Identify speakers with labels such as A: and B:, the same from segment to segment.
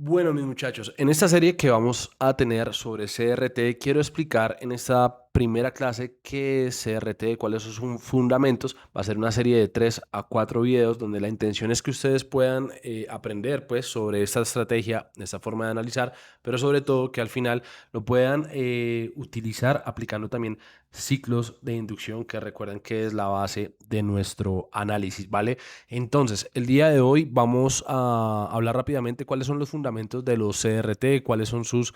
A: Bueno, mis muchachos, en esta serie que vamos a tener sobre CRT, quiero explicar en esta primera clase qué es CRT, cuáles son sus fundamentos. Va a ser una serie de 3 a 4 videos donde la intención es que ustedes puedan aprender pues, sobre esta estrategia, esta forma de analizar, pero sobre todo que al final lo puedan utilizar aplicando también ciclos de inducción, que recuerden que es la base de nuestro análisis, ¿vale? Entonces, el día de hoy vamos a hablar rápidamente cuáles son los fundamentos de los CRT, cuáles son sus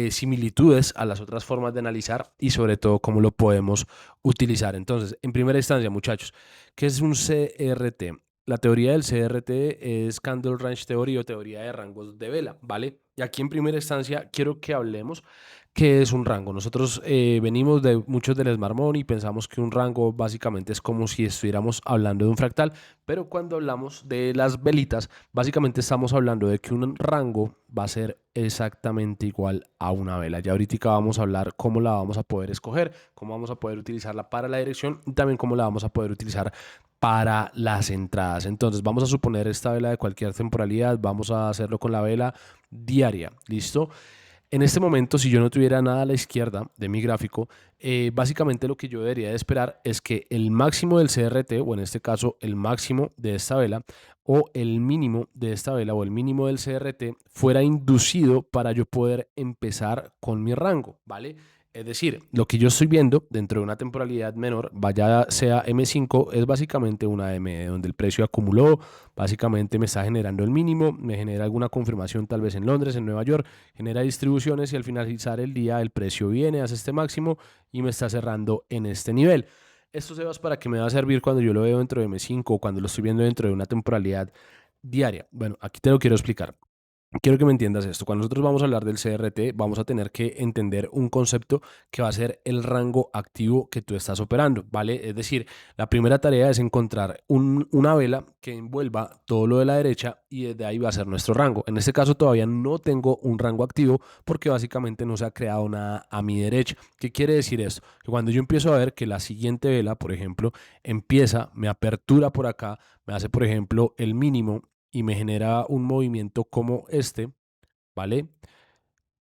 A: similitudes a las otras formas de analizar y sobre todo cómo lo podemos utilizar. Entonces, en primera instancia, muchachos, ¿qué es un CRT? La teoría del CRT es Candle Range Theory o teoría de rangos de vela, ¿vale? Y aquí en primera instancia quiero que hablemos qué es un rango. Nosotros venimos de muchos del Smart Money y pensamos que un rango básicamente es como si estuviéramos hablando de un fractal, pero cuando hablamos de las velitas, básicamente estamos hablando de que un rango va a ser exactamente igual a una vela. Ya ahorita vamos a hablar cómo la vamos a poder escoger, cómo vamos a poder utilizarla para la dirección y también cómo la vamos a poder utilizar para las entradas. Entonces vamos a suponer esta vela de cualquier temporalidad, vamos a hacerlo con la vela diaria, ¿listo? En este momento, si yo no tuviera nada a la izquierda de mi gráfico, básicamente lo que yo debería de esperar es que el máximo del CRT, o en este caso el máximo de esta vela, o el mínimo de esta vela, o el mínimo del CRT, fuera inducido para yo poder empezar con mi rango, ¿vale? Es decir, lo que yo estoy viendo dentro de una temporalidad menor, vaya sea M5, es básicamente una M donde el precio acumuló, básicamente me está generando el mínimo, me genera alguna confirmación tal vez en Londres, en Nueva York, genera distribuciones y al finalizar el día el precio viene, hace este máximo y me está cerrando en este nivel. Esto, Sebas, para que me va a servir cuando yo lo veo dentro de M5 o cuando lo estoy viendo dentro de una temporalidad diaria. Bueno, aquí te lo quiero explicar. Quiero que me entiendas esto. Cuando nosotros vamos a hablar del CRT, vamos a tener que entender un concepto que va a ser el rango activo que tú estás operando, ¿vale? Es decir, la primera tarea es encontrar una vela que envuelva todo lo de la derecha y desde ahí va a ser nuestro rango. En este caso todavía no tengo un rango activo porque básicamente no se ha creado nada a mi derecha. ¿Qué quiere decir esto? Que cuando yo empiezo a ver que la siguiente vela, por ejemplo, empieza, me apertura por acá, me hace, por ejemplo, el mínimo y me genera un movimiento como este, ¿vale?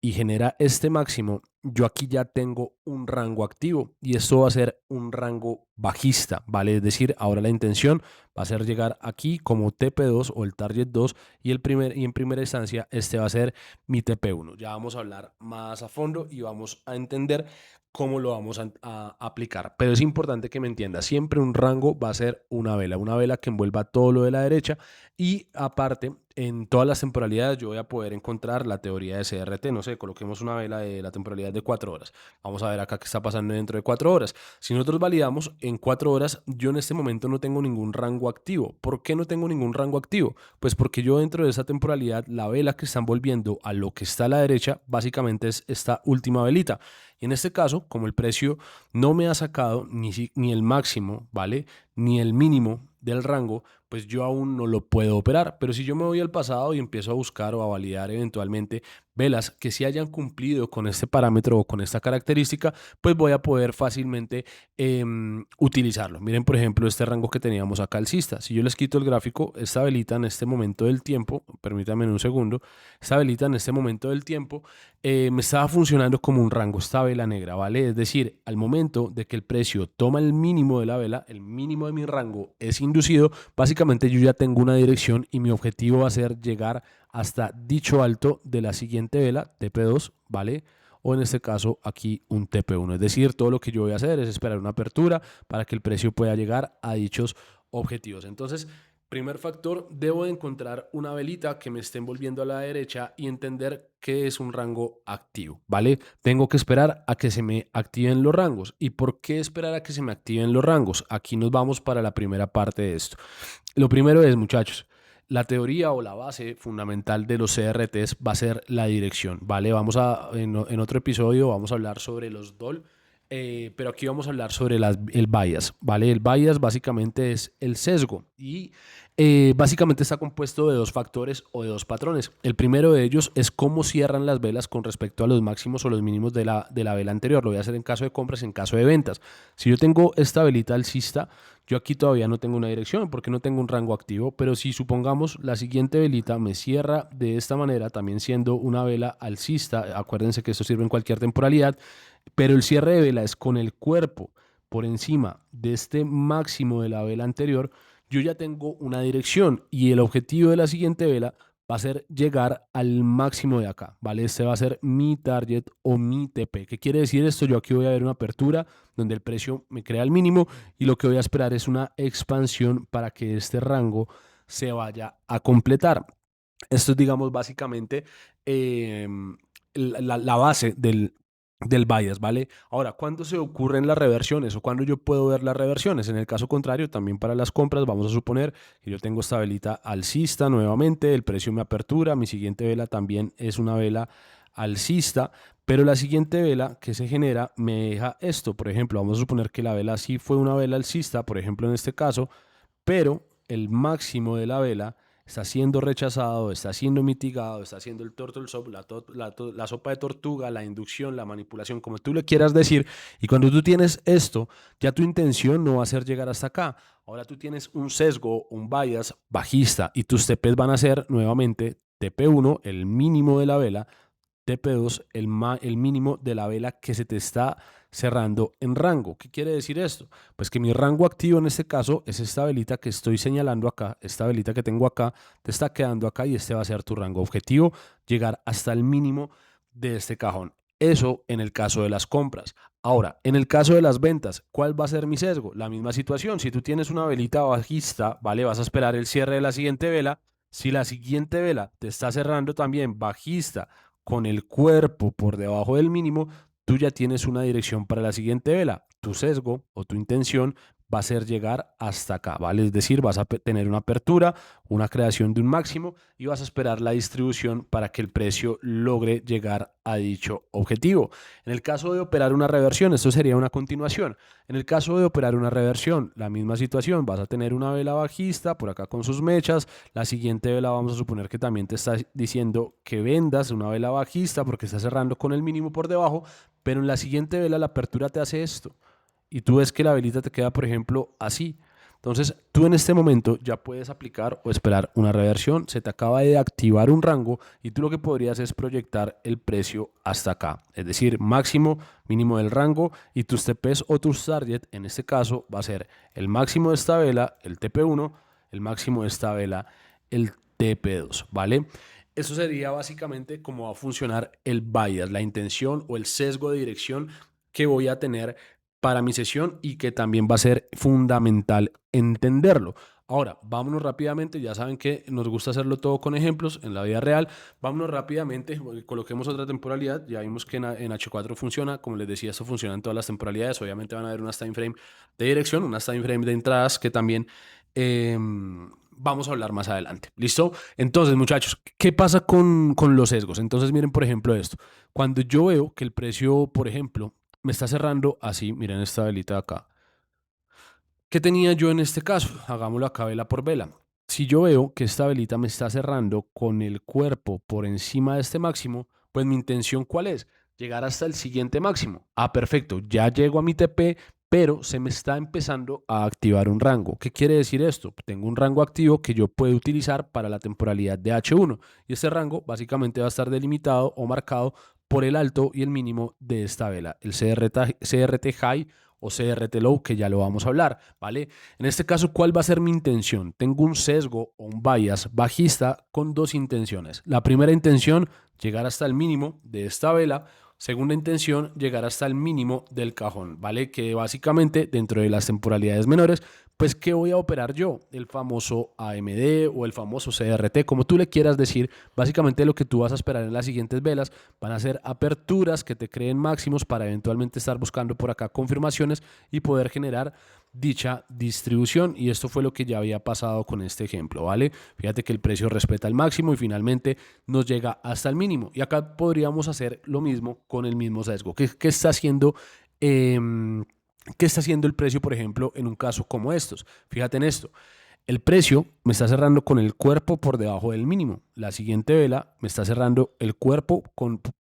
A: Y genera este máximo, yo aquí ya tengo un rango activo y esto va a ser un rango bajista, ¿vale? Es decir, ahora la intención va a ser llegar aquí como TP2 o el Target 2 y en primera instancia este va a ser mi TP1. Ya vamos a hablar más a fondo y vamos a entender cómo lo vamos a aplicar. Pero es importante que me entienda, siempre un rango va a ser una vela que envuelva todo lo de la derecha y aparte, en todas las temporalidades yo voy a poder encontrar la teoría de CRT. No sé, coloquemos una vela de la temporalidad de 4 horas. Vamos a ver acá qué está pasando dentro de 4 horas. Si nosotros validamos en 4 horas, yo en este momento no tengo ningún rango activo. ¿Por qué no tengo ningún rango activo? Pues porque yo dentro de esa temporalidad, la vela que están volviendo a lo que está a la derecha, básicamente es esta última velita. Y en este caso, como el precio no me ha sacado ni el máximo, ¿vale? Ni el mínimo del rango, pues yo aún no lo puedo operar. Pero si yo me voy al pasado y empiezo a buscar o a validar eventualmente velas que sí hayan cumplido con este parámetro o con esta característica, pues voy a poder fácilmente utilizarlo. Miren, por ejemplo, este rango que teníamos acá alcista. Si yo les quito el gráfico, esta velita en este momento del tiempo, permítanme un segundo, esta velita en este momento del tiempo me estaba funcionando como un rango, esta vela negra, ¿vale? Es decir, al momento de que el precio toma el mínimo de la vela, el mínimo de mi rango es inducido, básicamente yo ya tengo una dirección y mi objetivo va a ser llegar hasta dicho alto de la siguiente vela, TP2, ¿vale? O en este caso aquí un TP1. Es decir, todo lo que yo voy a hacer es esperar una apertura para que el precio pueda llegar a dichos objetivos. Entonces, primer factor, debo de encontrar una velita que me esté envolviendo a la derecha y entender qué es un rango activo, ¿vale? Tengo que esperar a que se me activen los rangos. ¿Y por qué esperar a que se me activen los rangos? Aquí nos vamos para la primera parte de esto. Lo primero es, muchachos, la teoría o la base fundamental de los CRTs va a ser la dirección, ¿vale? En otro episodio vamos a hablar sobre los DOL, pero aquí vamos a hablar sobre el bias, ¿vale? El bias básicamente es el sesgo y básicamente está compuesto de dos factores o de dos patrones. El primero de ellos es cómo cierran las velas con respecto a los máximos o los mínimos de la vela anterior. Lo voy a hacer en caso de compras, en caso de ventas. Si yo tengo esta velita alcista, yo aquí todavía no tengo una dirección porque no tengo un rango activo, pero si supongamos la siguiente velita me cierra de esta manera, también siendo una vela alcista, acuérdense que esto sirve en cualquier temporalidad, pero el cierre de vela es con el cuerpo por encima de este máximo de la vela anterior, yo ya tengo una dirección y el objetivo de la siguiente vela va a ser llegar al máximo de acá, ¿vale? Este va a ser mi target o mi TP. ¿Qué quiere decir esto? Yo aquí voy a ver una apertura donde el precio me crea el mínimo y lo que voy a esperar es una expansión para que este rango se vaya a completar. Esto es, digamos, básicamente eh, la base del bias, ¿vale? Ahora, ¿cuándo se ocurren las reversiones o cuándo yo puedo ver las reversiones? En el caso contrario, también para las compras, vamos a suponer que yo tengo esta velita alcista nuevamente, el precio me apertura, mi siguiente vela también es una vela alcista, pero la siguiente vela que se genera me deja esto. Por ejemplo, vamos a suponer que la vela sí fue una vela alcista, por ejemplo, en este caso, pero el máximo de la vela está siendo rechazado, está siendo mitigado, está siendo el turtle soup, la sopa de tortuga, la inducción, la manipulación, como tú le quieras decir. Y cuando tú tienes esto, ya tu intención no va a ser llegar hasta acá. Ahora tú tienes un sesgo, un bias bajista y tus TPs van a ser nuevamente TP1, el mínimo de la vela, TP2, el mínimo de la vela que se te está cerrando en rango. ¿Qué quiere decir esto? Pues que mi rango activo en este caso es esta velita que estoy señalando acá, esta velita que tengo acá, te está quedando acá y este va a ser tu rango objetivo, llegar hasta el mínimo de este cajón. Eso en el caso de las compras. Ahora, en el caso de las ventas, ¿cuál va a ser mi sesgo? La misma situación. Si tú tienes una velita bajista, ¿vale? Vas a esperar el cierre de la siguiente vela. Si la siguiente vela te está cerrando también bajista con el cuerpo por debajo del mínimo, tú ya tienes una dirección para la siguiente vela. Tu sesgo o tu intención va a ser llegar hasta acá, ¿vale? Es decir, vas a tener una apertura, una creación de un máximo y vas a esperar la distribución para que el precio logre llegar a dicho objetivo. En el caso de operar una reversión, esto sería una continuación. En el caso de operar una reversión, la misma situación, vas a tener una vela bajista por acá con sus mechas, la siguiente vela vamos a suponer que también te está diciendo que vendas una vela bajista porque está cerrando con el mínimo por debajo, pero en la siguiente vela la apertura te hace esto y tú ves que la velita te queda, por ejemplo, así. Entonces, tú en este momento ya puedes aplicar o esperar una reversión, se te acaba de activar un rango y tú lo que podrías es proyectar el precio hasta acá, es decir, máximo, mínimo del rango y tus TPs o tus target, en este caso va a ser el máximo de esta vela, el TP1, el máximo de esta vela, el TP2, ¿vale? Eso sería básicamente cómo va a funcionar el bias, la intención o el sesgo de dirección que voy a tener para mi sesión y que también va a ser fundamental entenderlo. Ahora, vámonos rápidamente, ya saben que nos gusta hacerlo todo con ejemplos en la vida real. Vámonos rápidamente, coloquemos otra temporalidad. Ya vimos que en H4 funciona, como les decía, esto funciona en todas las temporalidades. Obviamente van a haber unas time frame de dirección, unas time frame de entradas que también vamos a hablar más adelante. ¿Listo? Entonces, muchachos, ¿qué pasa con los sesgos? Entonces, miren, por ejemplo, esto. Cuando yo veo que el precio, por ejemplo, me está cerrando así, miren esta velita de acá. ¿Qué tenía yo en este caso? Hagámoslo acá vela por vela. Si yo veo que esta velita me está cerrando con el cuerpo por encima de este máximo, pues mi intención ¿cuál es? Llegar hasta el siguiente máximo. Ah, perfecto, ya llego a mi TP, pero se me está empezando a activar un rango. ¿Qué quiere decir esto? Tengo un rango activo que yo puedo utilizar para la temporalidad de H1 y este rango básicamente va a estar delimitado o marcado por el alto y el mínimo de esta vela, el CRT High o CRT Low, que ya lo vamos a hablar, ¿vale? En este caso, ¿cuál va a ser mi intención? Tengo un sesgo o un bias bajista con dos intenciones. La primera intención, llegar hasta el mínimo de esta vela. Segunda intención, llegar hasta el mínimo del cajón, ¿vale? Que básicamente dentro de las temporalidades menores, pues ¿qué voy a operar yo? El famoso AMD o el famoso CRT, como tú le quieras decir. Básicamente lo que tú vas a esperar en las siguientes velas van a ser aperturas que te creen máximos para eventualmente estar buscando por acá confirmaciones y poder generar dicha distribución. Y esto fue lo que ya había pasado con este ejemplo, ¿vale? Fíjate que el precio respeta el máximo y finalmente nos llega hasta el mínimo. Y acá podríamos hacer lo mismo con el mismo sesgo. ¿Qué está haciendo ¿Qué está haciendo el precio, por ejemplo, en un caso como estos? Fíjate en esto. El precio me está cerrando con el cuerpo por debajo del mínimo. La siguiente vela me está cerrando el cuerpo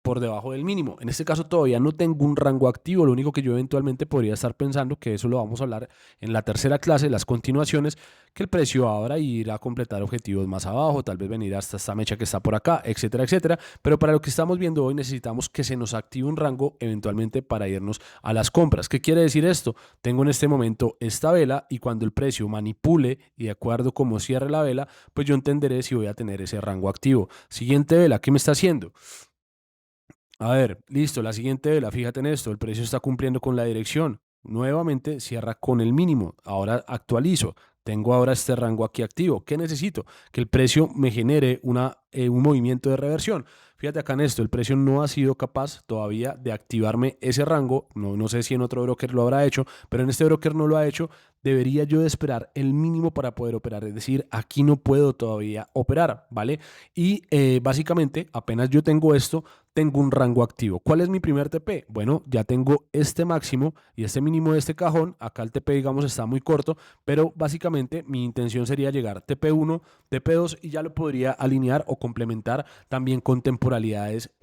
A: por debajo del mínimo. En este caso todavía no tengo un rango activo. Lo único que yo eventualmente podría estar pensando, que eso lo vamos a hablar en la tercera clase, las continuaciones, que el precio ahora irá a completar objetivos más abajo, tal vez venir hasta esta mecha que está por acá, etcétera, etcétera. Pero para lo que estamos viendo hoy necesitamos que se nos active un rango eventualmente para irnos a las compras. ¿Qué quiere decir esto? Tengo en este momento esta vela y cuando el precio manipule y de acuerdo cómo cierre la vela, pues yo entenderé si voy a tener ese rango activo. Siguiente vela, ¿qué me está haciendo? A ver, listo, la siguiente vela, fíjate en esto, el precio está cumpliendo con la dirección. Nuevamente cierra con el mínimo. Ahora actualizo. Tengo ahora este rango aquí activo. ¿Qué necesito? Que el precio me genere un movimiento de reversión. Fíjate acá en esto, el precio no ha sido capaz todavía de activarme ese rango. No sé si en otro broker lo habrá hecho, pero en este broker no lo ha hecho. Debería yo de esperar el mínimo para poder operar. Es decir, aquí no puedo todavía operar, ¿vale? Y básicamente, apenas yo tengo esto, tengo un rango activo. ¿Cuál es mi primer TP? Bueno, ya tengo este máximo y este mínimo de este cajón. Acá el TP, digamos, está muy corto, pero básicamente mi intención sería llegar TP1, TP2 y ya lo podría alinear o complementar también con temporalidades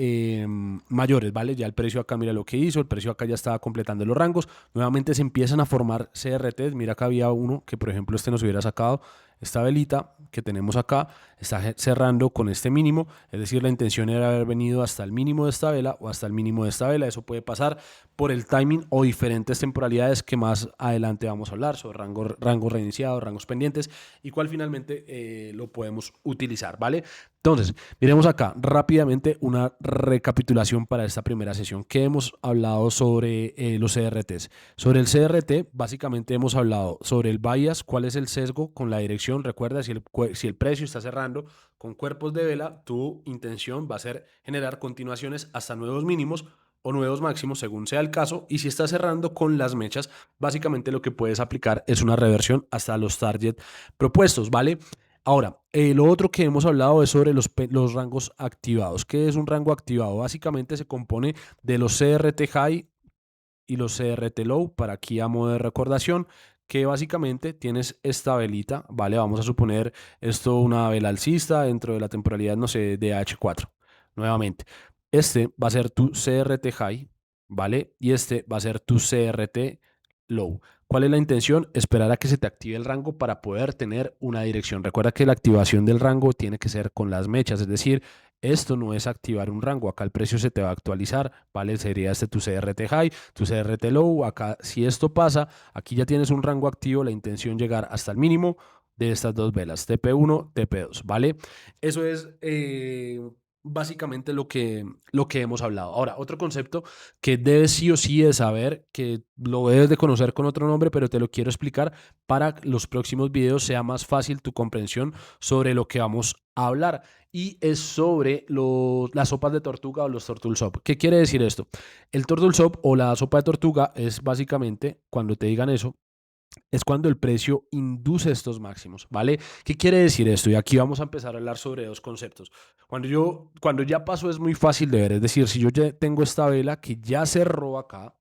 A: mayores, ¿vale? Ya el precio acá, mira lo que hizo, el precio acá ya estaba completando los rangos. Nuevamente se empiezan a formar CRTs. Mira, acá había uno que, por ejemplo, este nos hubiera sacado esta velita que tenemos acá, está cerrando con este mínimo, es decir, la intención era haber venido hasta el mínimo de esta vela o hasta el mínimo de esta vela. Eso puede pasar por el timing o diferentes temporalidades que más adelante vamos a hablar sobre rangos reiniciados, rangos pendientes y cuál finalmente lo podemos utilizar, ¿vale? Entonces, miremos acá rápidamente una recapitulación para esta primera sesión que hemos hablado sobre los CRTs. Sobre el CRT, básicamente hemos hablado sobre el bias, cuál es el sesgo con la dirección. Recuerda, si el precio está cerrando con cuerpos de vela, tu intención va a ser generar continuaciones hasta nuevos mínimos o nuevos máximos, según sea el caso. Y si está cerrando con las mechas, básicamente lo que puedes aplicar es una reversión hasta los target propuestos, ¿vale? Ahora, lo otro que hemos hablado es sobre los rangos activados. ¿Qué es un rango activado? Básicamente se compone de los CRT High y los CRT Low, para aquí a modo de recordación, que básicamente tienes esta velita, ¿vale? Vamos a suponer esto una vela alcista dentro de la temporalidad, no sé, de H4. Nuevamente, este va a ser tu CRT High, ¿vale? Y este va a ser tu CRT Low. ¿Cuál es la intención? Esperar a que se te active el rango para poder tener una dirección. Recuerda que la activación del rango tiene que ser con las mechas, es decir, esto no es activar un rango, acá el precio se te va a actualizar, ¿vale? Sería este tu CRT high, tu CRT low, acá si esto pasa, aquí ya tienes un rango activo, la intención llegar hasta el mínimo de estas dos velas, TP1, TP2, ¿vale? Eso es básicamente lo que hemos hablado. Ahora, otro concepto que debes sí o sí de saber, que lo debes de conocer con otro nombre, pero te lo quiero explicar para los próximos videos sea más fácil tu comprensión sobre lo que vamos a hablar y es sobre las sopas de tortuga o los turtle soup. ¿Qué quiere decir esto? El turtle soup o la sopa de tortuga es básicamente, cuando te digan eso, es cuando el precio induce estos máximos, ¿vale? ¿Qué quiere decir esto? Y aquí vamos a empezar a hablar sobre dos conceptos. Cuando ya pasó es muy fácil de ver, es decir, si yo ya tengo esta vela que ya cerró acá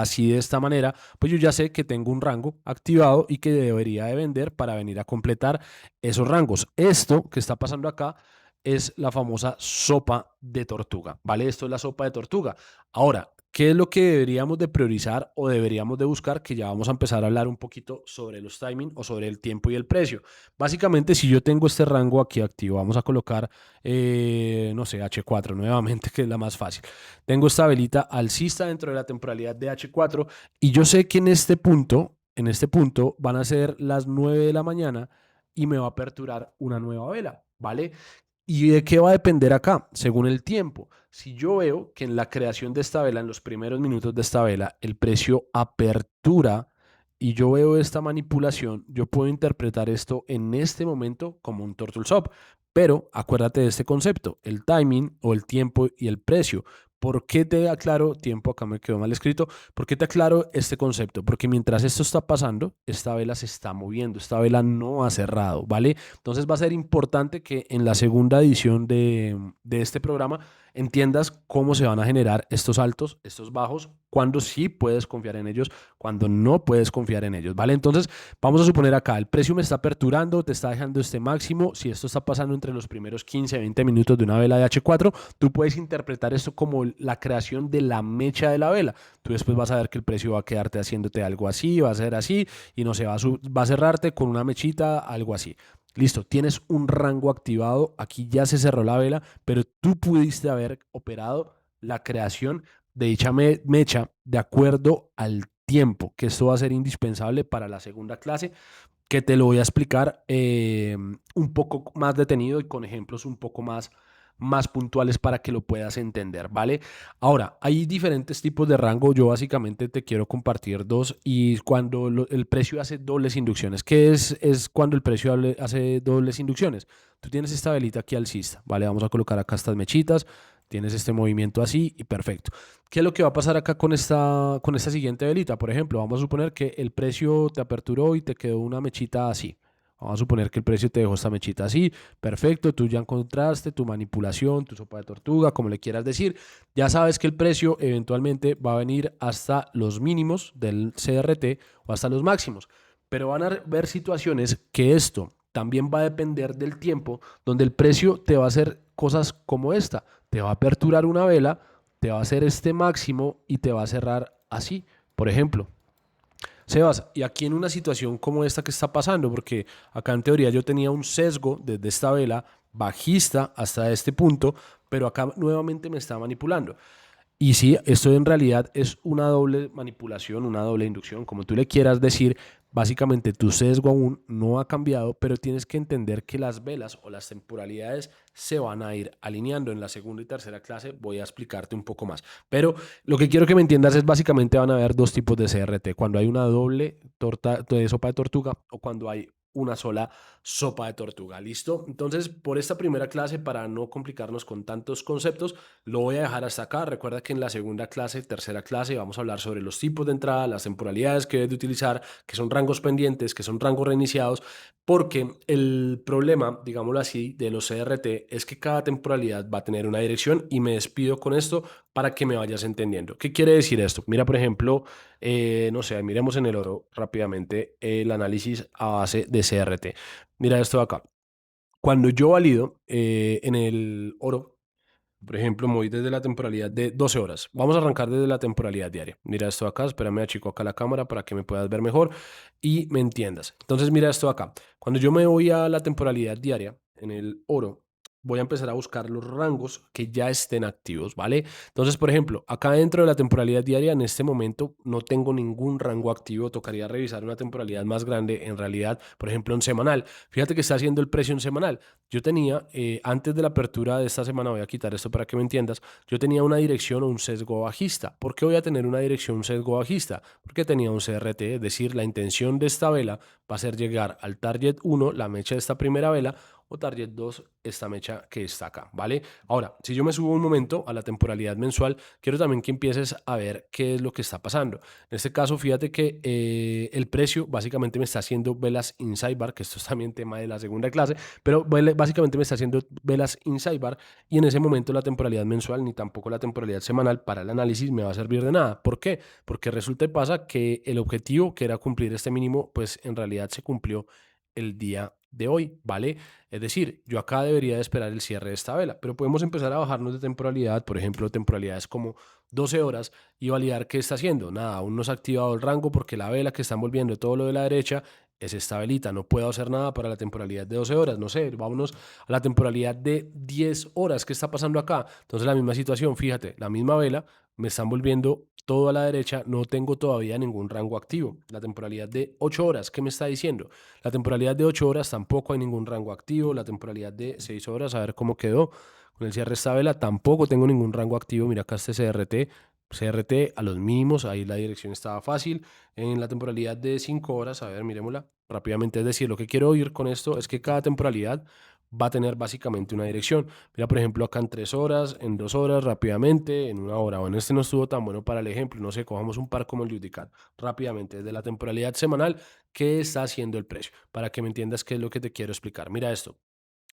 A: así de esta manera, pues yo ya sé que tengo un rango activado y que debería de vender para venir a completar esos rangos. Esto que está pasando acá es la famosa sopa de tortuga, ¿vale? Esto es la sopa de tortuga. Ahora, ¿qué es lo que deberíamos de priorizar o deberíamos de buscar? Que ya vamos a empezar a hablar un poquito sobre los timing o sobre el tiempo y el precio. Básicamente, si yo tengo este rango aquí activo, vamos a colocar, no sé, H4 nuevamente, que es la más fácil. Tengo esta velita alcista dentro de la temporalidad de H4 y yo sé que en este punto van a ser las 9 de la mañana y me va a aperturar una nueva vela, ¿vale? ¿Y de qué va a depender acá? Según el tiempo. Si yo veo que en la creación de esta vela, en los primeros minutos de esta vela, el precio apertura y yo veo esta manipulación, yo puedo interpretar esto en este momento como un turtle swap. Pero acuérdate de este concepto, el timing o el tiempo y el precio. ¿Por qué te aclaro? Tiempo, acá me quedó mal escrito. ¿Por qué te aclaro este concepto? Porque mientras esto está pasando, esta vela se está moviendo, esta vela no ha cerrado, ¿vale? Entonces va a ser importante que en la segunda edición de este programa entiendas cómo se van a generar estos altos, estos bajos, cuando sí puedes confiar en ellos, cuando no puedes confiar en ellos, ¿vale? Entonces, vamos a suponer acá, el precio me está aperturando, te está dejando este máximo. Si esto está pasando entre los primeros 15, 20 minutos de una vela de H4, tú puedes interpretar esto como la creación de la mecha de la vela. Tú después vas a ver que el precio va a quedarte haciéndote algo así, va a ser así, y no se va a cerrarte con una mechita, algo así. Listo, tienes un rango activado, aquí ya se cerró la vela, pero tú pudiste haber operado la creación de dicha mecha de acuerdo al tiempo, que esto va a ser indispensable para la segunda clase, que te lo voy a explicar un poco más detenido y con ejemplos un poco más puntuales para que lo puedas entender, ¿vale? Ahora, hay diferentes tipos de rango. Yo básicamente te quiero compartir dos y cuando el precio hace dobles inducciones. ¿Qué es cuando el precio hace dobles inducciones? Tú tienes esta velita aquí alcista, ¿vale? Vamos a colocar acá estas mechitas. Tienes este movimiento así y perfecto. ¿Qué es lo que va a pasar acá con esta siguiente velita? Por ejemplo, vamos a suponer que el precio te aperturó y te quedó una mechita así. Vamos a suponer que el precio te dejó esta mechita así. Perfecto, tú ya encontraste tu manipulación, tu sopa de tortuga, como le quieras decir. Ya sabes que el precio eventualmente va a venir hasta los mínimos del CRT o hasta los máximos. Pero van a haber situaciones que esto también va a depender del tiempo, donde el precio te va a hacer cosas como esta. Te va a aperturar una vela, te va a hacer este máximo y te va a cerrar así. Por ejemplo, Sebas, y aquí en una situación como esta que está pasando, porque acá en teoría yo tenía un sesgo desde esta vela bajista hasta este punto, pero acá nuevamente me está manipulando. Y sí, esto en realidad es una doble manipulación, una doble inducción, como tú le quieras decir. Básicamente tu sesgo aún no ha cambiado, pero tienes que entender que las velas o las temporalidades se van a ir alineando. En la segunda y tercera clase voy a explicarte un poco más. Pero lo que quiero que me entiendas es básicamente van a haber dos tipos de CRT. Cuando hay una doble torta de sopa de tortuga o cuando hay una sola sopa de tortuga. ¿Listo? Entonces, por esta primera clase, para no complicarnos con tantos conceptos, lo voy a dejar hasta acá. Recuerda que en la segunda clase, tercera clase, vamos a hablar sobre los tipos de entrada, las temporalidades que debes de utilizar, que son rangos pendientes, que son rangos reiniciados, porque el problema, digámoslo así, de los CRT es que cada temporalidad va a tener una dirección y me despido con esto para que me vayas entendiendo. ¿Qué quiere decir esto? Mira, por ejemplo, no sé, miremos en el oro rápidamente el análisis a base de CRT. Mira esto de acá. Cuando yo valido en el oro, por ejemplo, me voy desde la temporalidad de 12 horas. Vamos a arrancar desde la temporalidad diaria. Mira esto acá, espérame, achico acá la cámara para que me puedas ver mejor y me entiendas. Entonces, mira esto acá. Cuando yo me voy a la temporalidad diaria en el oro, voy a empezar a buscar los rangos que ya estén activos, ¿vale? Entonces, por ejemplo, acá dentro de la temporalidad diaria, en este momento no tengo ningún rango activo. Tocaría revisar una temporalidad más grande, en realidad, por ejemplo, en semanal. Fíjate que está haciendo el precio en semanal. Yo tenía, antes de la apertura de esta semana, voy a quitar esto para que me entiendas, yo tenía una dirección o un sesgo bajista. ¿Por qué voy a tener una dirección, un sesgo bajista? Porque tenía un CRT, es decir, la intención de esta vela va a ser llegar al target 1, la mecha de esta primera vela, o target 2, esta mecha que está acá, ¿vale? Ahora, si yo me subo un momento a la temporalidad mensual, quiero también que empieces a ver qué es lo que está pasando. En este caso, fíjate que el precio básicamente me está haciendo velas inside bar, que esto es también tema de la segunda clase, pero básicamente me está haciendo velas inside bar y en ese momento la temporalidad mensual ni tampoco la temporalidad semanal para el análisis me va a servir de nada. ¿Por qué? Porque resulta y pasa que el objetivo que era cumplir este mínimo, pues en realidad se cumplió el día de hoy, ¿vale? Es decir, yo acá debería de esperar el cierre de esta vela, pero podemos empezar a bajarnos de temporalidad, por ejemplo, temporalidades como 12 horas y validar qué está haciendo. Nada, aún no se ha activado el rango porque la vela que está envolviendo todo lo de la derecha es esta velita. No puedo hacer nada para la temporalidad de 12 horas. No sé, vámonos a la temporalidad de 10 horas. ¿Qué está pasando acá? Entonces la misma situación, fíjate, la misma vela me está envolviendo todo a la derecha, no tengo todavía ningún rango activo. La temporalidad de 8 horas, ¿qué me está diciendo? La temporalidad de 8 horas tampoco hay ningún rango activo. La temporalidad de 6 horas, a ver cómo quedó. Con el cierre de esta vela tampoco tengo ningún rango activo. Mira acá este CRT. CRT a los mínimos, ahí la dirección estaba fácil. En la temporalidad de 5 horas, a ver, miremosla rápidamente. Es decir, lo que quiero oír con esto es que cada temporalidad va a tener básicamente una dirección. Mira, por ejemplo, acá en 3 horas, en 2 horas, rápidamente, en una hora. Bueno, este no estuvo tan bueno para el ejemplo. No sé, cojamos un par como el Judicat rápidamente. Desde la temporalidad semanal, ¿qué está haciendo el precio? Para que me entiendas qué es lo que te quiero explicar. Mira esto.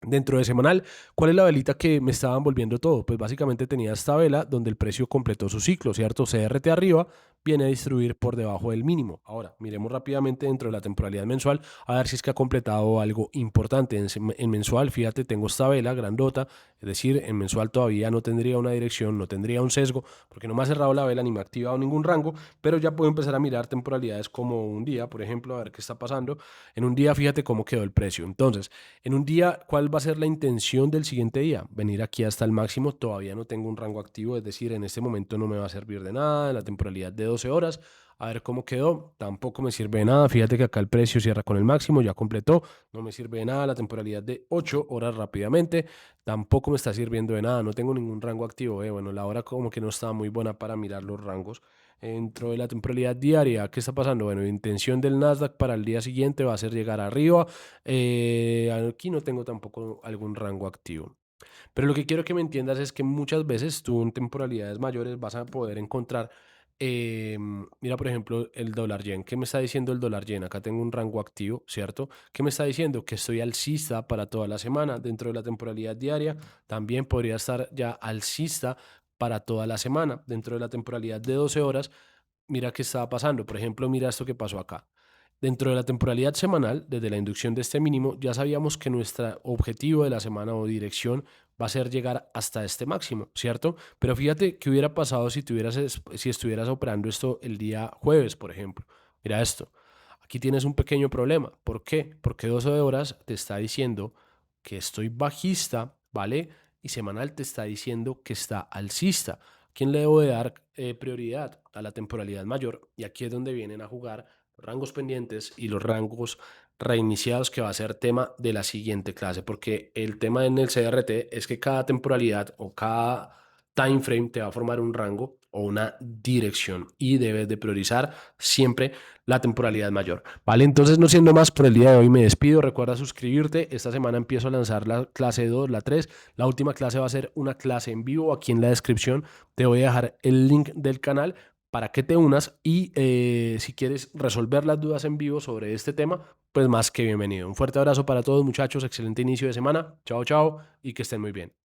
A: Dentro de semanal, ¿cuál es la velita que me estaba envolviendo todo? Pues básicamente tenía esta vela donde el precio completó su ciclo, ¿cierto? CRT arriba viene a distribuir por debajo del mínimo. Ahora, miremos rápidamente dentro de la temporalidad mensual a ver si es que ha completado algo importante. En mensual, fíjate, tengo esta vela grandota, es decir, en mensual todavía no tendría una dirección, no tendría un sesgo, porque no me ha cerrado la vela ni me ha activado ningún rango, pero ya puedo empezar a mirar temporalidades como un día, por ejemplo, a ver qué está pasando. En un día, fíjate cómo quedó el precio. Entonces, en un día, ¿cuál va a ser la intención del siguiente día? Venir aquí hasta el máximo, todavía no tengo un rango activo, es decir, en este momento no me va a servir de nada, en la temporalidad de 12 horas, a ver cómo quedó, tampoco me sirve de nada, fíjate que acá el precio cierra con el máximo, ya completó, no me sirve de nada la temporalidad de 8 horas rápidamente, tampoco me está sirviendo de nada, no tengo ningún rango activo, bueno, la hora como que no estaba muy buena para mirar los rangos. Dentro de la temporalidad diaria, ¿qué está pasando? Bueno, intención del Nasdaq para el día siguiente va a ser llegar arriba, aquí no tengo tampoco algún rango activo. Pero lo que quiero que me entiendas es que muchas veces tú en temporalidades mayores vas a poder encontrar, mira, por ejemplo, el dólar yen. ¿Qué me está diciendo el dólar yen? Acá tengo un rango activo, ¿cierto? ¿Qué me está diciendo? Que estoy alcista para toda la semana. Dentro de la temporalidad diaria, también podría estar ya alcista para toda la semana. Dentro de la temporalidad de 12 horas, mira qué estaba pasando. Por ejemplo, mira esto que pasó acá. Dentro de la temporalidad semanal, desde la inducción de este mínimo, ya sabíamos que nuestro objetivo de la semana o dirección va a ser llegar hasta este máximo, ¿cierto? Pero fíjate qué hubiera pasado si si estuvieras operando esto el día jueves, por ejemplo. Mira esto. Aquí tienes un pequeño problema. ¿Por qué? Porque 12 horas te está diciendo que estoy bajista, ¿vale? Y semanal te está diciendo que está alcista. ¿Quién le debo de dar prioridad? A la temporalidad mayor. Y aquí es donde vienen a jugar los rangos pendientes y los rangos reiniciados, que va a ser tema de la siguiente clase, porque el tema en el CRT es que cada temporalidad o cada time frame te va a formar un rango o una dirección y debes de priorizar siempre la temporalidad mayor. Vale, entonces no siendo más por el día de hoy me despido. Recuerda suscribirte. Esta semana empiezo a lanzar la clase 2, la 3. La última clase va a ser una clase en vivo. Aquí en la descripción te voy a dejar el link del canal para que te unas y si quieres resolver las dudas en vivo sobre este tema, pues más que bienvenido. Un fuerte abrazo para todos muchachos, excelente inicio de semana, chao chao y que estén muy bien.